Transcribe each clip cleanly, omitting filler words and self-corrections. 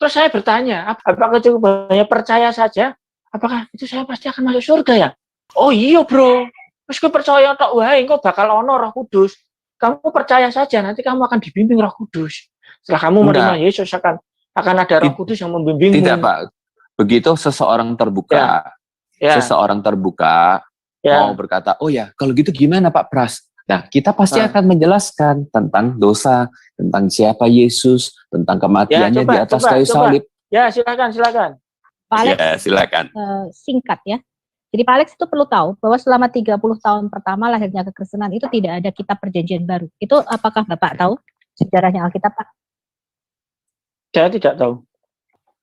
Terus saya bertanya, apakah cukup hanya percaya saja? Apakah itu saya pasti akan masuk surga ya? Oh iya bro, terus gue percaya tok wae engko bakal ono Roh Kudus. Kamu percaya saja, nanti kamu akan dibimbing Roh Kudus. Setelah kamu menerima Enggak, Yesus akan ada Roh Kudus yang membimbingmu. tidak Pak. Begitu seseorang terbuka, seseorang terbuka mau berkata, oh ya kalau gitu gimana Pak Pras? Nah kita pasti akan menjelaskan tentang dosa, tentang siapa Yesus, tentang kematiannya di atas kayu salib. Ya silakan. Pak Alex, ya, silakan. Singkat ya. Jadi Pak Alex itu perlu tahu bahwa selama 30 tahun pertama lahirnya kekristenan itu tidak ada kitab perjanjian baru. Itu apakah Bapak tahu sejarahnya Alkitab, Pak? Saya tidak tahu.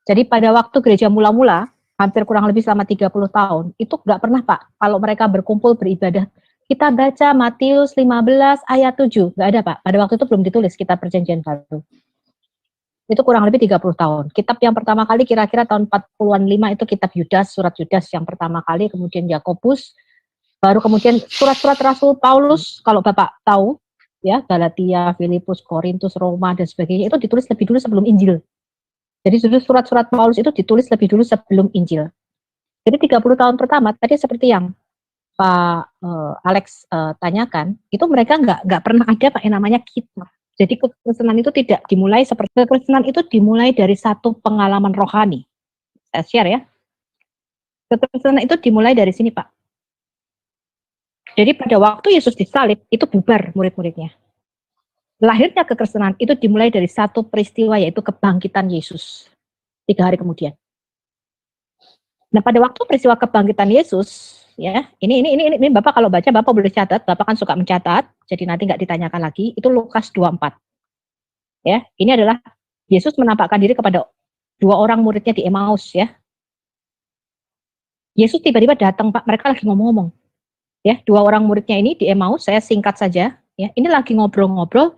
Jadi pada waktu gereja mula-mula, hampir kurang lebih selama 30 tahun, itu nggak pernah Pak, kalau mereka berkumpul beribadah, kita baca Matius 15 ayat 7, nggak ada Pak. Pada waktu itu belum ditulis kitab perjanjian baru. Itu kurang lebih 30 tahun. Kitab yang pertama kali kira-kira tahun 40-an 5 itu kitab Yudas, surat Yudas yang pertama kali, kemudian Yakobus, baru kemudian surat-surat Rasul Paulus, kalau Bapak tahu, ya Galatia, Filipus, Korintus, Roma, dan sebagainya, itu ditulis lebih dulu sebelum Injil. Jadi surat-surat Paulus itu ditulis lebih dulu sebelum Injil. Jadi 30 tahun pertama, tadi seperti yang Pak Alex tanyakan, itu mereka nggak pernah ada Pak yang namanya kitab. Jadi kekristenan itu tidak dimulai seperti kekristenan itu dimulai dari satu pengalaman rohani. Saya share ya. Kekristenan itu dimulai dari sini Pak. Jadi pada waktu Yesus disalib itu bubar murid-muridnya. Lahirnya kekristenan itu dimulai dari satu peristiwa yaitu kebangkitan Yesus 3 hari kemudian. Nah pada waktu peristiwa kebangkitan Yesus, ya ini Bapak kalau baca Bapak boleh catat, Bapak kan suka mencatat, jadi nanti nggak ditanyakan lagi. Itu Lukas 24. Ya, ini adalah Yesus menampakkan diri kepada 2 orang muridnya di Emmaus ya. Yesus tiba-tiba datang Pak, mereka lagi ngomong-ngomong. Ya, 2 orang muridnya ini di Emmaus, saya singkat saja. Ya, ini lagi ngobrol-ngobrol.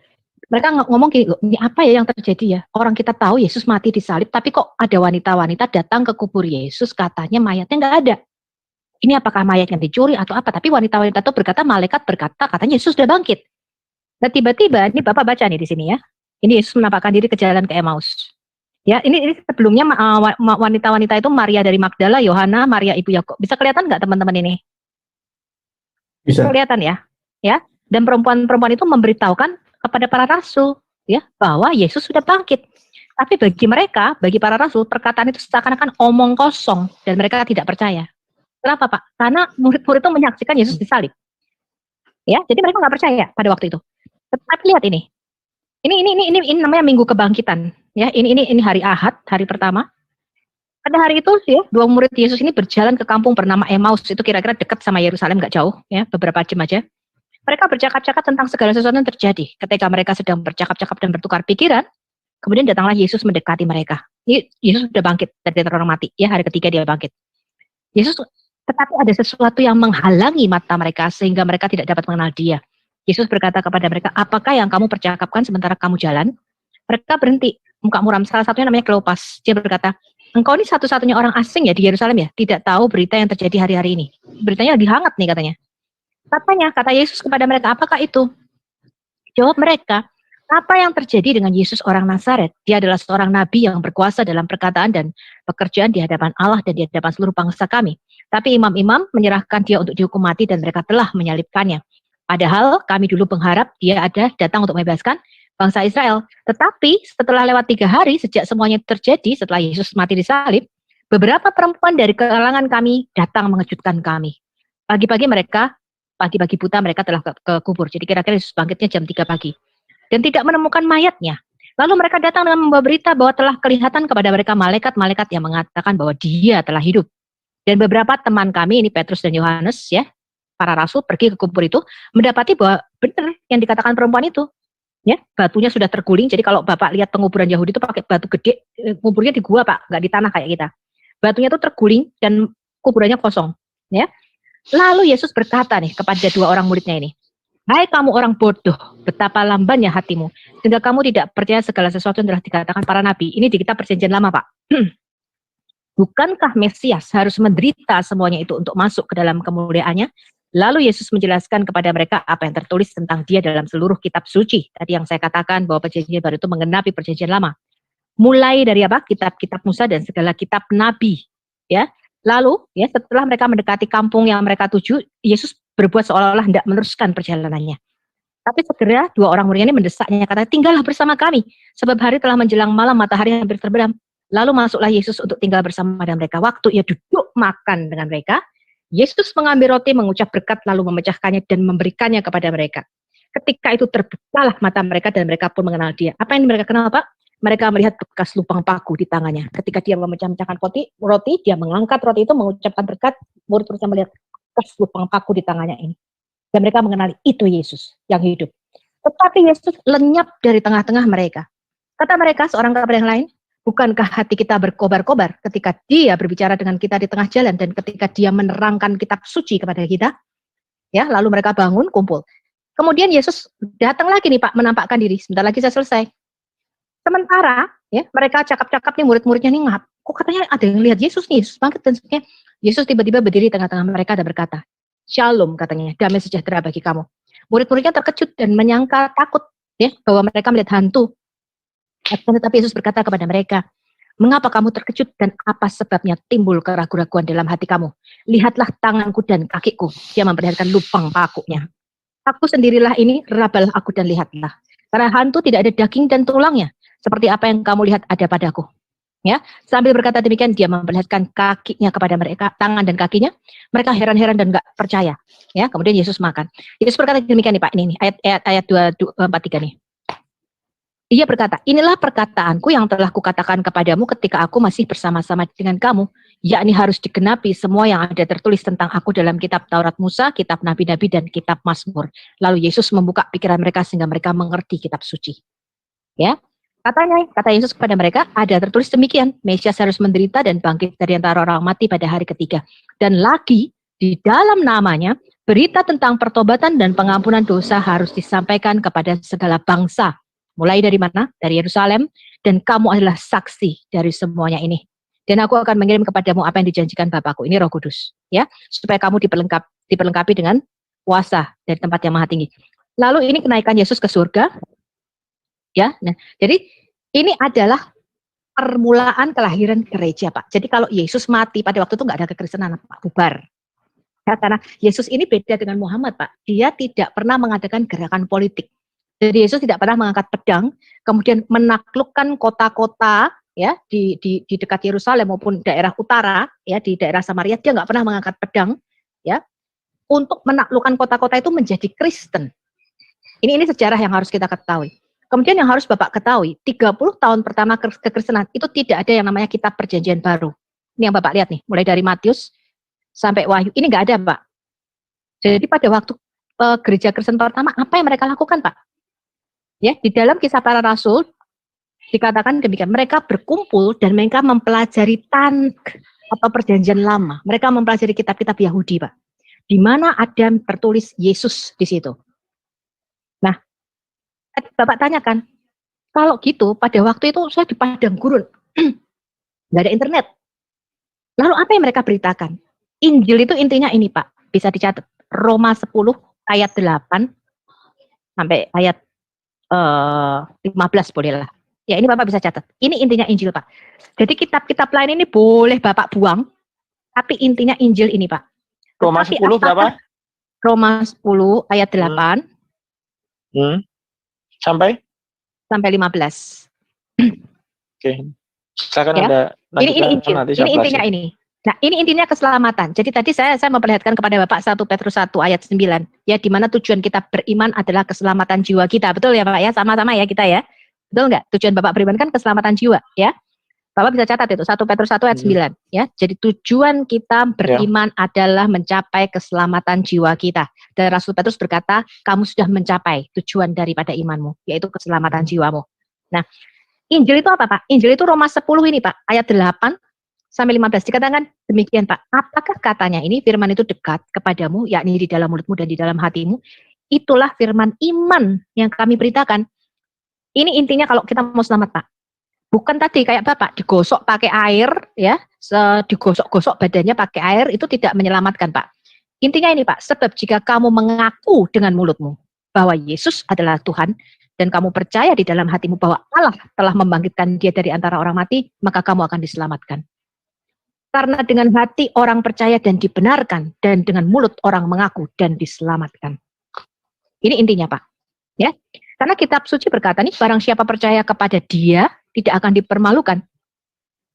Mereka ngomong gini, ini apa ya yang terjadi ya? Orang kita tahu Yesus mati disalib, tapi kok ada wanita-wanita datang ke kubur Yesus, katanya mayatnya nggak ada. Ini apakah mayatnya dicuri atau apa? Tapi wanita-wanita itu berkata, malaikat berkata, katanya Yesus sudah bangkit. Nah tiba-tiba, ini Bapak baca nih di sini ya. Ini Yesus menampakkan diri ke jalan ke Emmaus. Ya, ini sebelumnya wanita-wanita itu Maria dari Magdala, Yohana, Maria ibu Yakub. Bisa kelihatan nggak teman-teman ini? Bisa. Kelihatan ya? Ya. Dan perempuan-perempuan itu memberitahukan kepada para rasul ya bahwa Yesus sudah bangkit. Tapi bagi mereka, bagi para rasul, perkataan itu seakan-akan omong kosong dan mereka tidak percaya. Kenapa Pak? Karena murid-murid itu menyaksikan Yesus disalib. Ya, jadi mereka nggak percaya pada waktu itu. Tetapi lihat ini. Ini namanya Minggu Kebangkitan. Ya, ini hari Ahad, hari pertama. Pada hari itu ya, 2 murid Yesus ini berjalan ke kampung bernama Emmaus, itu kira-kira dekat sama Yerusalem, nggak jauh, ya, beberapa jam aja. Mereka bercakap-cakap tentang segala sesuatu yang terjadi. Ketika mereka sedang bercakap-cakap dan bertukar pikiran, kemudian datanglah Yesus mendekati mereka. Yesus sudah bangkit dari orang mati, ya, hari ketiga dia bangkit. Yesus, tetapi ada sesuatu yang menghalangi mata mereka sehingga mereka tidak dapat mengenal Dia. Yesus berkata kepada mereka, apakah yang kamu percakapkan sementara kamu jalan? Mereka berhenti, muka muram. Salah satunya namanya Kleopas. Dia berkata, engkau ini satu-satunya orang asing ya di Yerusalem ya, tidak tahu berita yang terjadi hari-hari ini. Beritanya lagi hangat nih katanya. Kata Yesus kepada mereka, apakah itu? Jawab mereka, apa yang terjadi dengan Yesus orang Nazaret? Dia adalah seorang nabi yang berkuasa dalam perkataan dan pekerjaan di hadapan Allah dan di hadapan seluruh bangsa kami. Tapi imam-imam menyerahkan dia untuk dihukum mati dan mereka telah menyalibkannya. Padahal kami dulu mengharap dia ada datang untuk membebaskan bangsa Israel. Tetapi setelah lewat 3 hari sejak semuanya terjadi, setelah Yesus mati disalib, beberapa perempuan dari kalangan kami datang mengejutkan kami. Pagi-pagi buta mereka telah ke kubur. Jadi kira-kira Yesus bangkitnya jam 3 pagi. Dan tidak menemukan mayatnya. Lalu mereka datang dengan membawa berita bahwa telah kelihatan kepada mereka malaikat-malaikat yang mengatakan bahwa dia telah hidup. Dan beberapa teman kami, ini Petrus dan Yohanes ya, para rasul pergi ke kubur itu, mendapati bahwa benar yang dikatakan perempuan itu. Ya, batunya sudah terguling. Jadi kalau Bapak lihat penguburan Yahudi itu pakai batu gede, kuburnya di gua Pak, nggak di tanah kayak kita. Batunya itu terguling dan kuburannya kosong. Ya. Lalu Yesus berkata nih kepada 2 orang muridnya ini, hai kamu orang bodoh, betapa lambannya hatimu, sehingga kamu tidak percaya segala sesuatu yang telah dikatakan para nabi. Ini di kitab perjanjian lama Pak. Bukankah Mesias harus menderita semuanya itu untuk masuk ke dalam kemuliaannya? Lalu Yesus menjelaskan kepada mereka apa yang tertulis tentang dia dalam seluruh kitab suci. Tadi yang saya katakan bahwa perjanjian baru itu menggenapi perjanjian lama. mulai dari apa? Kitab-kitab Musa dan segala kitab Nabi, ya. Lalu, ya, setelah mereka mendekati kampung yang mereka tuju, Yesus berbuat seolah-olah hendak meneruskan perjalanannya. Tapi segera dua orang muridnya ini mendesaknya, kata, tinggallah bersama kami, sebab hari telah menjelang malam, matahari hampir terbenam. Lalu masuklah Yesus untuk tinggal bersama dengan mereka. Waktu ia duduk makan dengan mereka, Yesus mengambil roti, mengucap berkat, lalu memecahkannya dan memberikannya kepada mereka. Ketika itu terbukalah mata mereka dan mereka pun mengenal dia. Apa yang mereka kenal, Pak? Mereka melihat bekas lubang paku di tangannya. Ketika dia memecah-mecahkan roti, dia mengangkat roti itu, mengucapkan berkat, murid-muridnya melihat bekas lubang paku di tangannya ini. Dan mereka mengenali itu Yesus yang hidup. Tetapi Yesus lenyap dari tengah-tengah mereka. Kata mereka seorang kepada yang lain, bukankah hati kita berkobar-kobar ketika dia berbicara dengan kita di tengah jalan dan ketika dia menerangkan kitab suci kepada kita? Ya, lalu mereka bangun, kumpul. Kemudian Yesus datang lagi nih Pak, menampakkan diri. Sebentar lagi saya selesai. Sementara ya mereka cakap-cakap nih murid-muridnya nih ngap. Kok katanya ada yang lihat Yesus nih, Yesus bangkit dan sebagainya. Yesus tiba-tiba berdiri di tengah-tengah mereka dan berkata, Shalom katanya, damai sejahtera bagi kamu. Murid-muridnya terkejut dan menyangka takut ya bahwa mereka melihat hantu. Tetapi Yesus berkata kepada mereka, mengapa kamu terkejut dan apa sebabnya timbul keraguan-raguan dalam hati kamu? Lihatlah tanganku dan kakiku. Dia memperlihatkan lubang pakunya. Aku sendirilah ini, rabalah aku dan lihatlah. Karena hantu tidak ada daging dan tulangnya, seperti apa yang kamu lihat ada padaku. Ya, sambil berkata demikian dia memperlihatkan kakinya kepada mereka, tangan dan kakinya. Mereka heran-heran dan enggak percaya. Ya, kemudian Yesus makan. Yesus berkata demikian nih Pak, ini ayat 243 nih. Dia berkata, inilah perkataanku yang telah kukatakan kepadamu ketika aku masih bersama-sama dengan kamu, yakni harus digenapi semua yang ada tertulis tentang aku dalam kitab Taurat Musa, kitab Nabi-Nabi dan kitab Mazmur. Lalu Yesus membuka pikiran mereka sehingga mereka mengerti kitab suci. Ya. Kata Yesus kepada mereka, ada tertulis demikian, Mesias harus menderita dan bangkit dari antara orang mati pada hari ketiga. Dan lagi, di dalam namanya, berita tentang pertobatan dan pengampunan dosa harus disampaikan kepada segala bangsa. Mulai dari mana? Dari Yerusalem, dan kamu adalah saksi dari semuanya ini. Dan aku akan mengirim kepadamu apa yang dijanjikan Bapakku, ini Roh Kudus. Ya, supaya kamu diperlengkapi dengan kuasa dari tempat yang maha tinggi. Lalu ini kenaikan Yesus ke surga. Ya, nah, jadi ini adalah permulaan kelahiran gereja, Pak. Jadi kalau Yesus mati pada waktu itu nggak ada kekristenan, Pak, bubar. Ya, karena Yesus ini beda dengan Muhammad, Pak. Dia tidak pernah mengadakan gerakan politik. Jadi Yesus tidak pernah mengangkat pedang, kemudian menaklukkan kota-kota ya di dekat Yerusalem maupun daerah utara, ya di daerah Samaria. Dia nggak pernah mengangkat pedang, ya, untuk menaklukkan kota-kota itu menjadi Kristen. Ini sejarah yang harus kita ketahui. Kemudian yang harus Bapak ketahui, 30 tahun pertama kekristenan itu tidak ada yang namanya kitab perjanjian baru. Ini yang Bapak lihat nih, mulai dari Matius sampai Wahyu, ini nggak ada Pak. Jadi pada waktu gereja Kristen pertama, apa yang mereka lakukan Pak? Ya, di dalam Kisah Para Rasul, dikatakan demikian, mereka berkumpul dan mereka mempelajari Tanakh atau perjanjian lama. Mereka mempelajari kitab-kitab Yahudi Pak. Di mana ada tertulis Yesus di situ. Nah, Bapak tanyakan, kalau gitu pada waktu itu saya di padang gurun, nggak ada internet. Lalu apa yang mereka beritakan? Injil itu intinya ini Pak, bisa dicatat. Roma 10 ayat 8 sampai ayat 15 bolehlah. Ya ini Bapak bisa catat. Ini intinya Injil Pak. Jadi kitab-kitab lain ini boleh Bapak buang, tapi intinya Injil ini Pak. Roma 10 berapa? Roma 10 ayat 8. Sampai 15. Oke. Silakan ya. ada ini Injil. Ini intinya ini. Nah, ini intinya keselamatan. Jadi tadi saya memperlihatkan kepada Bapak 1 Petrus 1 ayat 9. Ya, di mana tujuan kita beriman adalah keselamatan jiwa kita. Betul ya Pak ya? Sama-sama ya kita ya. Betul nggak? Tujuan Bapak beriman kan keselamatan jiwa ya. Bapak bisa catat itu 1 Petrus 1 ayat 9 ya. Jadi tujuan kita beriman adalah mencapai keselamatan jiwa kita. Dan Rasul Petrus berkata, kamu sudah mencapai tujuan daripada imanmu, yaitu keselamatan jiwamu. Nah, Injil itu apa Pak? Injil itu Roma 10 ini Pak, ayat 8 sampai 15 dikatakan demikian Pak. Apakah katanya ini firman itu dekat kepadamu, yakni di dalam mulutmu dan di dalam hatimu? Itulah firman iman yang kami beritakan. Ini intinya kalau kita mau selamat Pak. Bukan tadi kayak Bapak digosok pakai air ya, digosok-gosok badannya pakai air itu tidak menyelamatkan Pak. Intinya ini Pak, sebab jika kamu mengaku dengan mulutmu bahwa Yesus adalah Tuhan dan kamu percaya di dalam hatimu bahwa Allah telah membangkitkan dia dari antara orang mati, maka kamu akan diselamatkan. Karena dengan hati orang percaya dan dibenarkan, dan dengan mulut orang mengaku dan diselamatkan. Ini intinya, Pak. Ya, karena kitab suci berkata nih, barang siapa percaya kepada dia, tidak akan dipermalukan.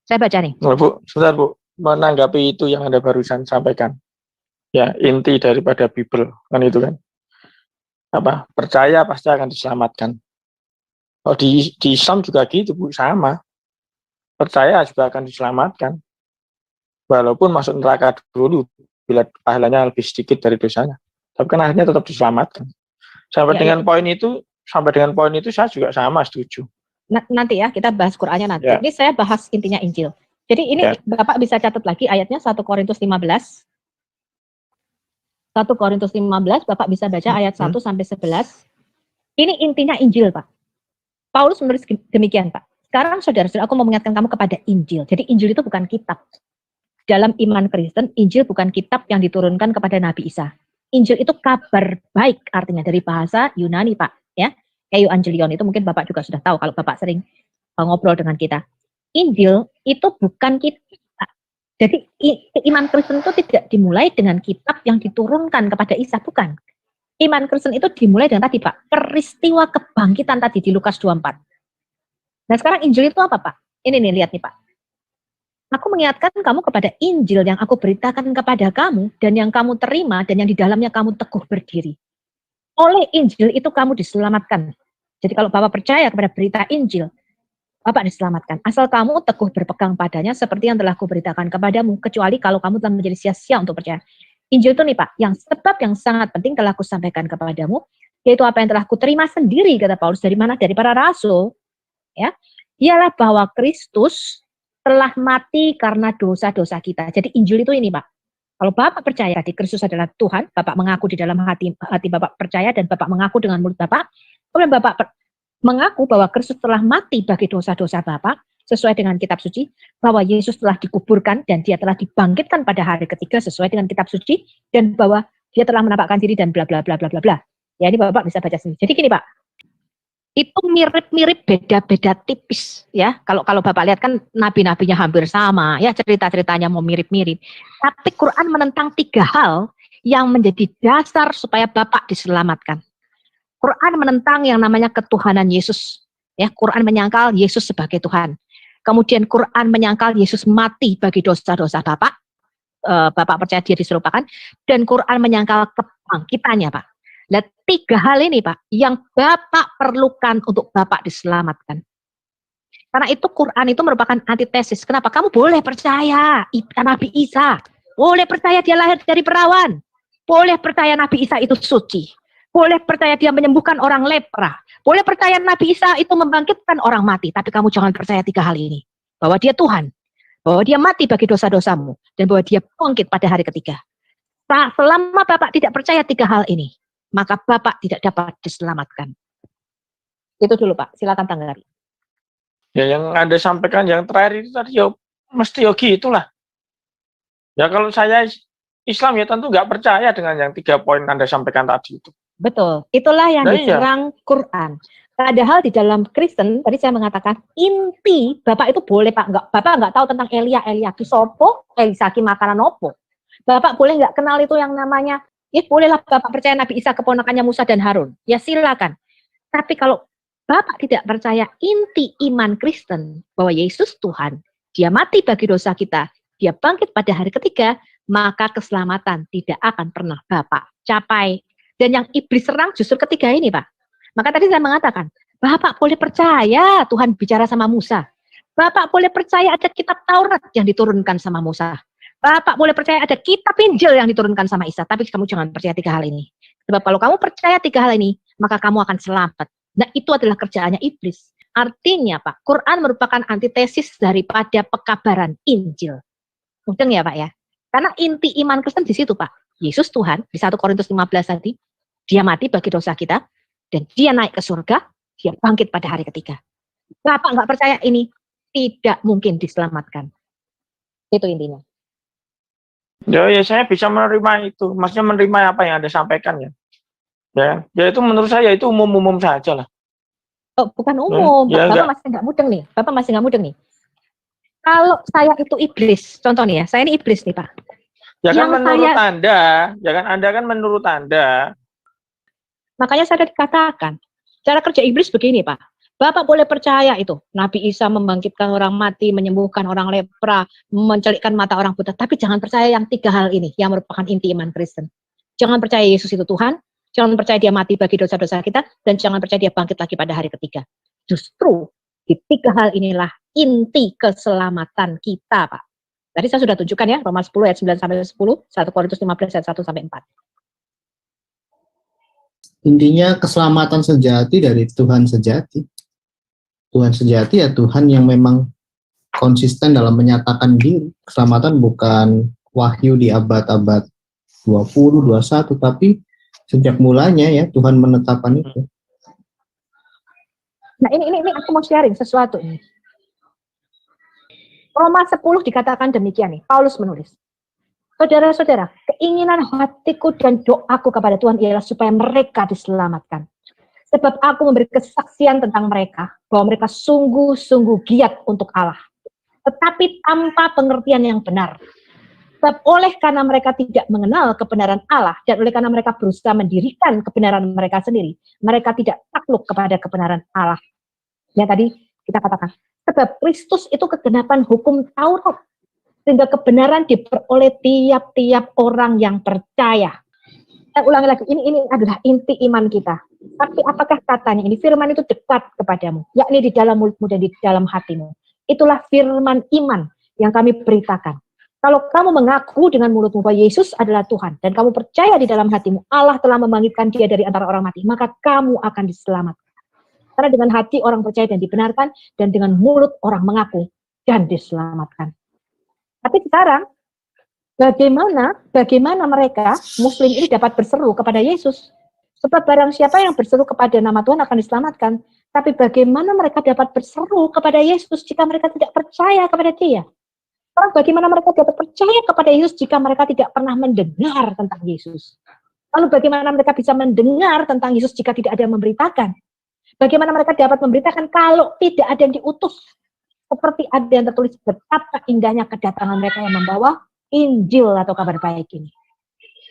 Saya baca nih. Nah, Bu, sebentar Bu, menanggapi itu yang Anda barusan sampaikan. Ya, inti daripada Bible, kan itu kan. Apa? Percaya pasti akan diselamatkan. Oh, di Islam juga gitu, Bu, sama. Percaya juga akan diselamatkan. Walaupun masuk neraka dulu, bila pahalanya lebih sedikit dari dosanya. Tapi kan akhirnya tetap diselamatkan. Sampai dengan poin itu saya juga sama setuju. Nanti ya, kita bahas Qur'annya nanti. Ini saya bahas intinya Injil. Jadi ini Bapak bisa catat lagi ayatnya 1 Korintus 15. 1 Korintus 15, Bapak bisa baca ayat 1 sampai 11. Ini intinya Injil, Pak. Paulus menulis demikian, Pak. Sekarang saudara-saudara, aku mau mengingatkan kamu kepada Injil. Jadi Injil itu bukan kitab. Dalam iman Kristen, Injil bukan kitab yang diturunkan kepada Nabi Isa. Injil itu kabar baik, artinya dari bahasa Yunani, Pak. Ya, Euangelion itu mungkin Bapak juga sudah tahu kalau Bapak sering ngobrol dengan kita. Injil itu bukan kitab. Jadi iman Kristen itu tidak dimulai dengan kitab yang diturunkan kepada Isa, bukan. Iman Kristen itu dimulai dengan tadi, Pak, peristiwa kebangkitan tadi di Lukas 24. Nah sekarang Injil itu apa, Pak? Ini nih, lihat nih, Pak. Aku mengingatkan kamu kepada Injil yang aku beritakan kepada kamu, dan yang kamu terima, dan yang di dalamnya kamu teguh berdiri. Oleh Injil itu kamu diselamatkan. Jadi kalau Bapak percaya kepada berita Injil, Bapak diselamatkan. Asal kamu teguh berpegang padanya seperti yang telah kuberitakan kepadamu, kecuali kalau kamu telah menjadi sia-sia untuk percaya. Injil itu nih Pak, yang sebab yang sangat penting telah kusampaikan kepadamu, yaitu apa yang telah kuterima sendiri, kata Paulus, dari mana? Dari para rasul. Ya, ialah bahwa Kristus telah mati karena dosa-dosa kita. Jadi Injil itu ini Pak. Kalau Bapak percaya di Kristus adalah Tuhan, Bapak mengaku di dalam hati Bapak percaya, dan Bapak mengaku dengan mulut Bapak, kemudian Bapak mengaku bahwa Kristus telah mati bagi dosa-dosa Bapak, sesuai dengan kitab suci, bahwa Yesus telah dikuburkan dan dia telah dibangkitkan pada hari ketiga sesuai dengan kitab suci, dan bahwa dia telah menampakkan diri dan bla bla bla bla bla bla. Ya ini Bapak bisa baca sendiri. Jadi gini Pak, itu mirip-mirip, beda-beda tipis ya. Kalau Bapak lihat kan nabi-nabinya hampir sama ya, cerita-ceritanya mau mirip-mirip. Tapi Quran menentang 3 hal yang menjadi dasar supaya Bapak diselamatkan. Quran menentang yang namanya ketuhanan Yesus. Ya, Quran menyangkal Yesus sebagai Tuhan. Kemudian Quran menyangkal Yesus mati bagi dosa-dosa Bapak. Bapak percaya dia diserupakan. Dan Quran menyangkal kebangkitannya, Pak. Nah, 3 hal ini, Pak, yang Bapak perlukan untuk Bapak diselamatkan. Karena itu Quran itu merupakan antitesis. Kenapa? Kamu boleh percaya Nabi Isa. Boleh percaya dia lahir dari perawan. Boleh percaya Nabi Isa itu suci. Boleh percaya dia menyembuhkan orang lepra. Boleh percaya Nabi Isa itu membangkitkan orang mati. Tapi kamu jangan percaya 3 hal ini. Bahwa dia Tuhan. Bahwa dia mati bagi dosa-dosamu. Dan bahwa dia bangkit pada hari ketiga. Selama Bapak tidak percaya 3 hal ini, maka Bapak tidak dapat diselamatkan. Itu dulu Pak. Silakan tanggapi. Ya yang Anda sampaikan yang terakhir itu tadi ya mesti gitulah. Ya kalau saya Islam ya tentu nggak percaya dengan yang 3 poin Anda sampaikan tadi itu. Betul, itulah yang diserang Quran. Padahal di dalam Kristen, tadi saya mengatakan, inti, Bapak itu boleh Pak, Bapak nggak tahu tentang Elia ki sopo, Elisaki makanan opo. Bapak boleh nggak kenal itu yang namanya, ya bolehlah Bapak percaya Nabi Isa keponakannya Musa dan Harun. Ya silakan. Tapi kalau Bapak tidak percaya inti iman Kristen, bahwa Yesus Tuhan, dia mati bagi dosa kita, dia bangkit pada hari ketiga, maka keselamatan tidak akan pernah Bapak capai. Dan yang iblis serang justru ketiga ini, Pak. Maka tadi saya mengatakan, Bapak boleh percaya Tuhan bicara sama Musa. Bapak boleh percaya ada kitab Taurat yang diturunkan sama Musa. Bapak boleh percaya ada kitab Injil yang diturunkan sama Isa. Tapi kamu jangan percaya 3 hal ini. Sebab kalau kamu percaya 3 hal ini, maka kamu akan selamat. Nah itu adalah kerjaannya iblis. Artinya Pak, Quran merupakan antitesis daripada pekabaran Injil. Mungkin ya Pak ya. Karena inti iman Kristen di situ Pak. Yesus Tuhan, di 1 Korintus 15 tadi, dia mati bagi dosa kita, dan dia naik ke surga, dia bangkit pada hari ketiga. Bapak nggak percaya ini, tidak mungkin diselamatkan. Itu intinya. Ya saya bisa menerima itu, maksudnya menerima apa yang Anda sampaikan ya. Ya itu menurut saya itu umum-umum saja lah. Oh, bukan umum. Ya, Bapak masih nggak mudeng nih. Bapak masih nggak mudeng nih. Kalau saya itu iblis, contoh nih ya, saya ini iblis nih Pak. Ya kan menurut Anda, jangan Anda kan menurut Anda. Makanya saya dikatakan, cara kerja iblis begini Pak. Bapak boleh percaya itu, Nabi Isa membangkitkan orang mati, menyembuhkan orang lepra, mencelikkan mata orang buta. Tapi jangan percaya yang 3 hal ini, yang merupakan inti iman Kristen. Jangan percaya Yesus itu Tuhan, jangan percaya dia mati bagi dosa-dosa kita, dan jangan percaya dia bangkit lagi pada hari ketiga. Justru di 3 hal inilah inti keselamatan kita, Pak. Tadi saya sudah tunjukkan ya, Roma 10 ayat 9 sampai 10, 1 Korintus 15 ayat 1 sampai 4. Intinya keselamatan sejati dari Tuhan sejati. Tuhan sejati ya Tuhan yang memang konsisten dalam menyatakan diri. Keselamatan bukan wahyu di abad-abad 20, 21, tapi sejak mulanya ya Tuhan menetapkan itu. Nah ini aku mau sharing sesuatu ini. Roma 10 dikatakan demikian nih, Paulus menulis. Saudara-saudara, keinginan hatiku dan doaku kepada Tuhan ialah supaya mereka diselamatkan. Sebab aku memberi kesaksian tentang mereka, bahwa mereka sungguh-sungguh giat untuk Allah. Tetapi tanpa pengertian yang benar. Sebab oleh karena mereka tidak mengenal kebenaran Allah, dan oleh karena mereka berusaha mendirikan kebenaran mereka sendiri, mereka tidak takluk kepada kebenaran Allah. Yang tadi kita katakan, sebab Kristus itu kegenapan hukum Taurat, sehingga kebenaran diperoleh tiap-tiap orang yang percaya. Saya ulangi lagi, ini adalah inti iman kita. Tapi apakah katanya ini firman itu dekat kepadamu, yakni di dalam mulutmu dan di dalam hatimu. Itulah firman iman yang kami beritakan. Kalau kamu mengaku dengan mulutmu bahwa Yesus adalah Tuhan, dan kamu percaya di dalam hatimu Allah telah membangkitkan dia dari antara orang mati, maka kamu akan diselamatkan. Karena dengan hati orang percaya dan dibenarkan, dan dengan mulut orang mengaku dan diselamatkan. Tapi sekarang, bagaimana mereka Muslim ini dapat berseru kepada Yesus? Sebab barang siapa yang berseru kepada nama Tuhan akan diselamatkan. Tapi bagaimana mereka dapat berseru kepada Yesus jika mereka tidak percaya kepada Dia? Orang bagaimana mereka dapat percaya kepada Yesus jika mereka tidak pernah mendengar tentang Yesus? Lalu bagaimana mereka bisa mendengar tentang Yesus jika tidak ada yang memberitakan? Bagaimana mereka dapat memberitakan kalau tidak ada yang diutus? Seperti ada yang tertulis, betapa indahnya kedatangan mereka yang membawa Injil atau kabar baik ini.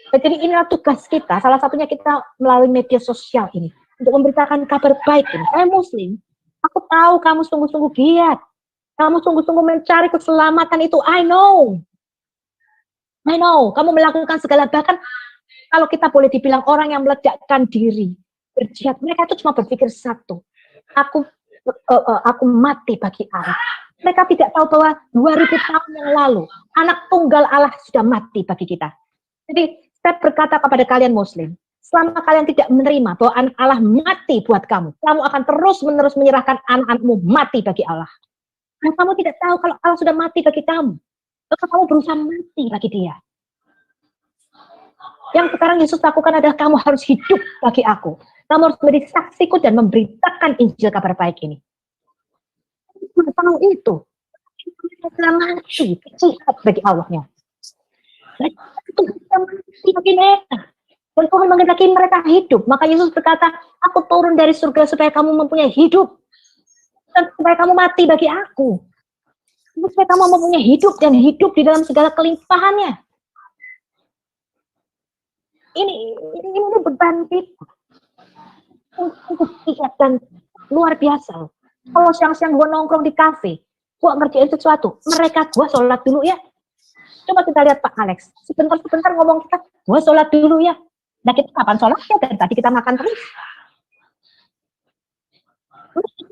Jadi inilah tugas kita, salah satunya kita melalui media sosial ini, untuk memberitakan kabar baik ini. Saya Muslim, aku tahu kamu sungguh-sungguh giat, kamu sungguh-sungguh mencari keselamatan itu, I know, kamu melakukan segala, bahkan kalau kita boleh dibilang orang yang meledakkan diri, berjihad, mereka itu cuma berpikir satu, aku mati bagi Allah. Mereka tidak tahu bahwa 2000 tahun yang lalu, anak tunggal Allah sudah mati bagi kita. Jadi, saya berkata kepada kalian Muslim, selama kalian tidak menerima bahwa anak Allah mati buat kamu, kamu akan terus-menerus menyerahkan anak-anakmu mati bagi Allah. Dan kamu tidak tahu kalau Allah sudah mati bagi kamu, maka kamu berusaha mati bagi Dia. Yang sekarang Yesus lakukan adalah kamu harus hidup bagi aku. Kamu harus menjadi saksiku dan memberitakan Injil kabar baik ini. Kamu tahu itu. Kita mati, jihad bagi Allahnya. Itu mati bagi mereka. Dan Tuhan menghendaki mereka hidup. Maka Yesus berkata, aku turun dari surga supaya kamu mempunyai hidup. Dan supaya kamu mati bagi aku. Supaya kamu mempunyai hidup dan hidup di dalam segala kelimpahannya. Ini beban kita. Dan luar biasa. Kalau siang-siang gue nongkrong di kafe, gue ngerjain sesuatu, mereka gue sholat dulu ya. Coba kita lihat Pak Alex, sebentar ngomong kita, gue sholat dulu ya. Nah kita kapan sholatnya? Dari tadi kita makan terus.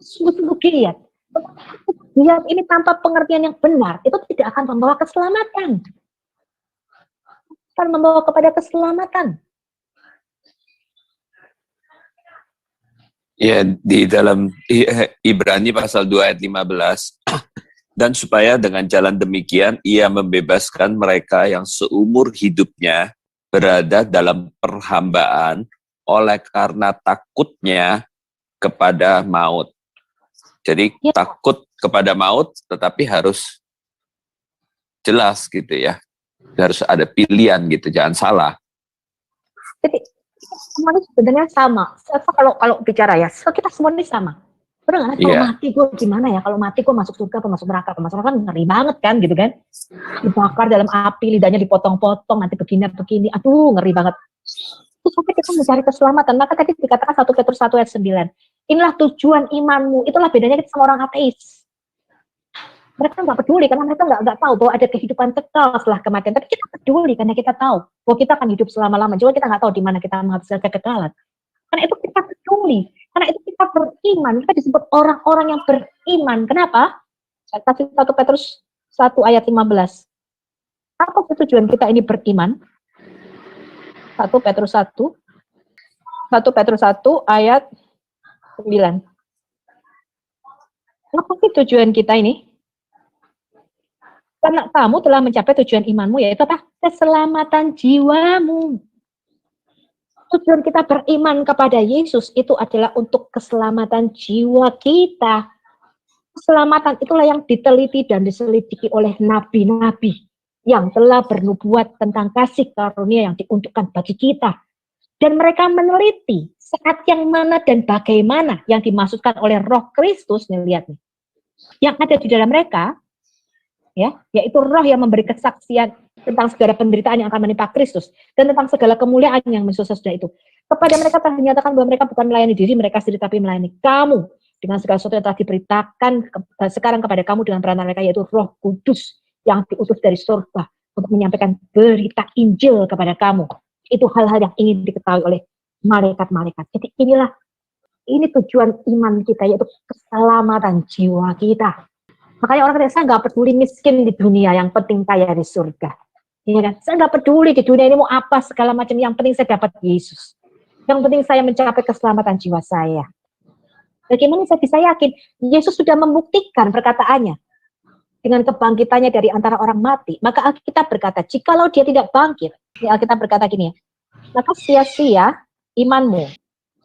Sungguh-sungguh giat. Giat ini tanpa pengertian yang benar, itu tidak akan membawa keselamatan. Akan membawa kepada keselamatan. Ya, di dalam Ibrani pasal 2 ayat 15, dan supaya dengan jalan demikian ia membebaskan mereka yang seumur hidupnya berada dalam perhambaan oleh karena takutnya kepada maut. Jadi takut kepada maut tetapi harus jelas gitu ya. Harus ada pilihan gitu, jangan salah. Jadi semuanya sebenarnya sama. Kalau bicara ya, kita semua ini sama. Pernah nggak? Kalau mati gue gimana ya? Kalau mati gue masuk surga atau masuk neraka? Masuk neraka ngeri banget kan, gitu kan? Dibakar dalam api, lidahnya dipotong-potong, nanti begini, aduh ngeri banget. Terus sampai kita mencari keselamatan. Maka tadi dikatakan 1 Petrus 1 ayat 9. Inilah tujuan imanmu. Itulah bedanya kita sama orang ateis. Mereka nggak peduli karena mereka nggak tahu bahwa ada kehidupan kekal setelah kematian. Tapi kita peduli karena kita tahu bahwa kita akan hidup selama-lama. Cuma kita nggak tahu di mana kita menghabiskan kekekalan. Karena itu kita peduli. Karena itu kita beriman. Kita disebut orang-orang yang beriman. Kenapa? Saya kasih 1 Petrus 1 ayat 15. Apa tujuan kita ini beriman? 1 Petrus 1 ayat 9. Apa sih tujuan kita ini? Karena kamu telah mencapai tujuan imanmu, yaitu apa? Keselamatan jiwamu. Tujuan kita beriman kepada Yesus itu adalah untuk keselamatan jiwa kita. Keselamatan itulah yang diteliti dan diselidiki oleh nabi-nabi yang telah bernubuat tentang kasih karunia yang diuntukkan bagi kita. Dan mereka meneliti saat yang mana dan bagaimana yang dimaksudkan oleh Roh Kristus, nih lihat nih, yang ada di dalam mereka, ya, yaitu roh yang memberi kesaksian tentang segala penderitaan yang akan menimpa Kristus dan tentang segala kemuliaan yang sesudah itu. Kepada mereka telah dinyatakan bahwa mereka bukan melayani diri mereka sendiri, tapi melayani kamu dengan segala sesuatu yang telah diberitakan sekarang kepada kamu dengan perantara mereka, yaitu Roh Kudus yang diutus dari surga untuk menyampaikan berita Injil kepada kamu. Itu hal-hal yang ingin diketahui oleh malaikat-malaikat. Jadi ini tujuan iman kita, yaitu keselamatan jiwa kita. Makanya orang kata, saya nggak peduli miskin di dunia, yang penting kaya di surga. Ya kan? Saya nggak peduli di dunia ini mau apa segala macam, yang penting saya dapat Yesus. Yang penting saya mencapai keselamatan jiwa saya. Bagaimana saya bisa yakin? Yesus sudah membuktikan perkataannya dengan kebangkitannya dari antara orang mati. Maka Alkitab berkata, jikalau dia tidak bangkit, Alkitab berkata gini ya, maka sia-sia imanmu.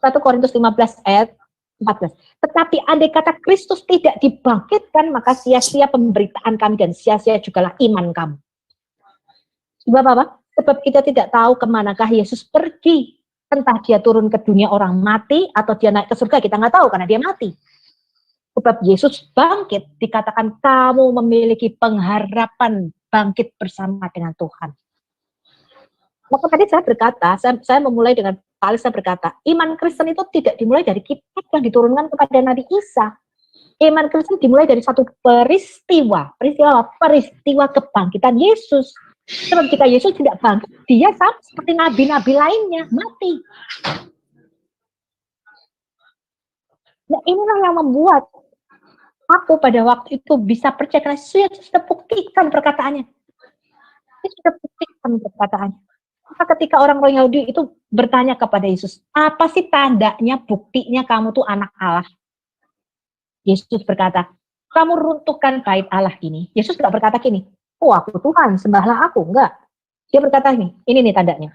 1 Korintus 15 ayat 14. Tetapi andai kata Kristus tidak dibangkitkan, maka sia-sia pemberitaan kami dan sia-sia jugalah iman kamu. Sebab apa? Sebab kita tidak tahu kemanakah Yesus pergi. Entah dia turun ke dunia orang mati atau dia naik ke surga, kita nggak tahu karena dia mati. Sebab Yesus bangkit, dikatakan kamu memiliki pengharapan bangkit bersama dengan Tuhan. Maka tadi saya berkata, saya memulai dengan saya berkata, iman Kristen itu tidak dimulai dari kitab yang diturunkan kepada Nabi Isa. Iman Kristen dimulai dari satu peristiwa kebangkitan Yesus. Sebab jika Yesus tidak bangkit, dia sama seperti nabi-nabi lainnya, mati. Nah, inilah yang membuat aku pada waktu itu bisa percaya, karena Yesus sudah buktikan perkataannya. Yesus sudah buktikan perkataannya. Maka ketika orang Yahudi itu bertanya kepada Yesus, apa sih tandanya, buktinya kamu tuh anak Allah? Yesus berkata, kamu runtuhkan bait Allah ini. Yesus tidak berkata gini, oh aku Tuhan, sembahlah aku. Enggak. Dia berkata ini nih tandanya.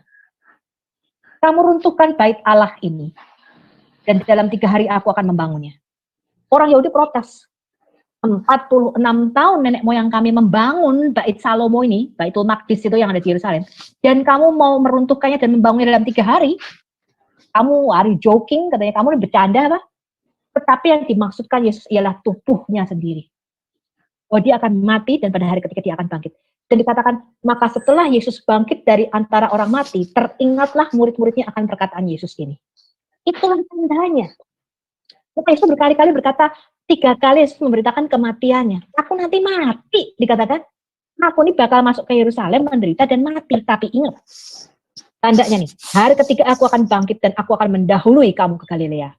Kamu runtuhkan bait Allah ini, dan dalam 3 hari aku akan membangunnya. Orang Yahudi protes. 46 tahun nenek moyang kami membangun bait Salomo ini, Baitul Maqdis itu yang ada di Yerusalem, dan kamu mau meruntuhkannya dan membangunnya dalam 3 hari? Kamu are joking, katanya, kamu bercanda apa? Tetapi yang dimaksudkan Yesus ialah tubuhnya sendiri. Oh, dia akan mati dan pada hari ketiga dia akan bangkit. Dan dikatakan, maka setelah Yesus bangkit dari antara orang mati, teringatlah murid-muridnya akan perkataan Yesus ini. Itulah tandanya. Maka Yesus berkali-kali berkata, 3 kali Yesus memberitakan kematiannya. Aku nanti mati, dikatakan. Aku ini bakal masuk ke Yerusalem, menderita dan mati. Tapi ingat, tandanya nih, hari ketiga aku akan bangkit dan aku akan mendahului kamu ke Galilea.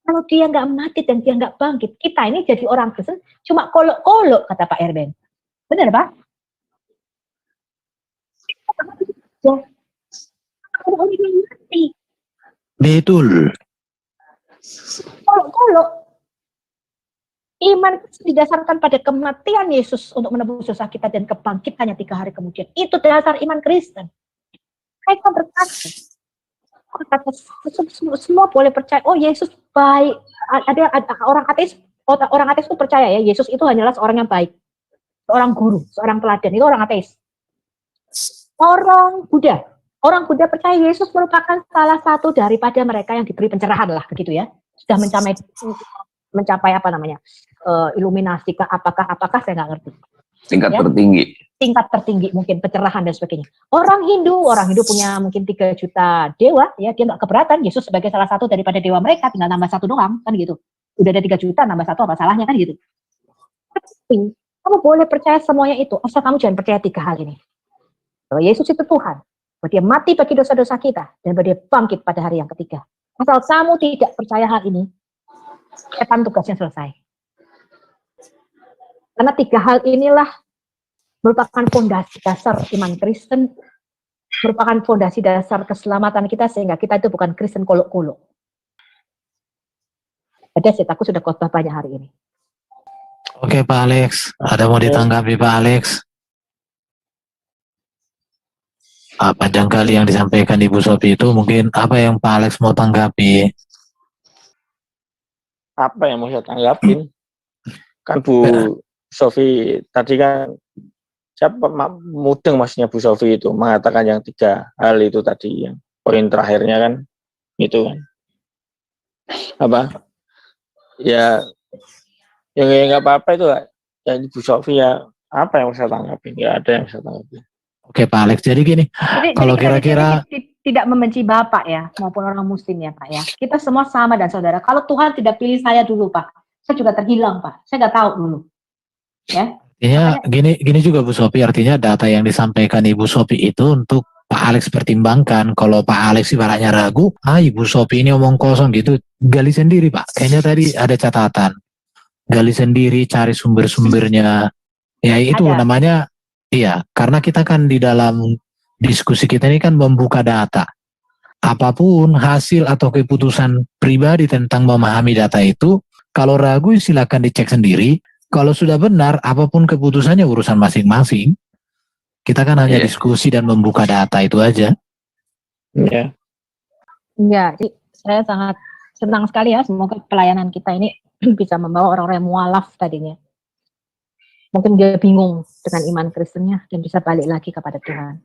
Kalau dia nggak mati dan dia nggak bangkit, kita ini jadi orang Kristen cuma kolok-kolok, kata Pak Erben. Benar, Pak? Aku mati. Betul. Kolok-kolok. Iman didasarkan pada kematian Yesus untuk menebus dosa kita dan kebangkitannya 3 hari kemudian. Itu dasar iman Kristen. Mereka berkata, semua boleh percaya, oh Yesus baik. Ada orang ateis itu percaya ya, Yesus itu hanyalah seorang yang baik. Seorang guru, seorang teladan, itu orang ateis. Orang Buddha percaya Yesus merupakan salah satu daripada mereka yang diberi pencerahan lah, begitu ya. sudah mencapai apa namanya iluminasi apakah saya nggak ngerti. Tingkat tertinggi mungkin pencerahan dan sebagainya. Orang Hindu punya mungkin 3 juta dewa, ya dia nggak keberatan Yesus sebagai salah satu daripada dewa mereka, tinggal nambah 1 doang kan gitu. Udah ada 3 juta nambah 1 apa salahnya kan gitu. Tapi kamu boleh percaya semuanya itu, asal kamu jangan percaya 3 hal ini. Bahwa Yesus itu Tuhan, bahwa dia mati bagi dosa-dosa kita, dan bahwa dia bangkit pada hari yang ketiga. Asal kamu tidak percaya hal ini, setan tugasnya selesai. Karena 3 hal inilah merupakan fondasi dasar iman Kristen, merupakan fondasi dasar keselamatan kita, sehingga kita itu bukan Kristen kolok-kolok. Jadi aku sudah khotbah banyak hari ini. Oke Pak Alex, ada mau ditanggapi Pak Alex? Panjang kali yang disampaikan Ibu Sophie itu, mungkin apa yang Pak Alex mau tanggapi? Apa yang mau saya tanggapin? Kan Bu Sophie tadi kan, siapa mudeng maksudnya Bu Sophie itu mengatakan yang 3 hal itu tadi, yang poin terakhirnya kan itu kan apa ya nggak apa-apa itu lah ya Bu Sophie, ya apa yang bisa tanggapin, nggak ada yang bisa tanggapin. Oke Pak Alex, jadi gini, kalau kira-kira tidak membenci Bapak ya maupun orang muslim ya Pak ya, kita semua sama dan saudara. Kalau Tuhan tidak pilih saya dulu Pak, saya juga terhilang Pak, saya nggak tahu dulu ya. Artinya gini juga Bu Sophie, artinya data yang disampaikan Ibu Sophie itu untuk Pak Alex pertimbangkan. Kalau Pak Alex ibaratnya ragu, Ibu Sophie ini omong kosong gitu, gali sendiri Pak. Kayaknya tadi ada catatan, gali sendiri, cari sumber-sumbernya. Ya itu ada. Namanya, iya, karena kita kan di dalam diskusi kita ini kan membuka data. Apapun hasil atau keputusan pribadi tentang memahami data itu, kalau ragu silakan dicek sendiri. Kalau sudah benar, apapun keputusannya urusan masing-masing. Kita kan hanya diskusi dan membuka data itu aja. Iya. Iya, saya sangat senang sekali ya. Semoga pelayanan kita ini bisa membawa orang-orang yang mualaf tadinya. Mungkin dia bingung dengan iman Kristennya dan bisa balik lagi kepada Tuhan.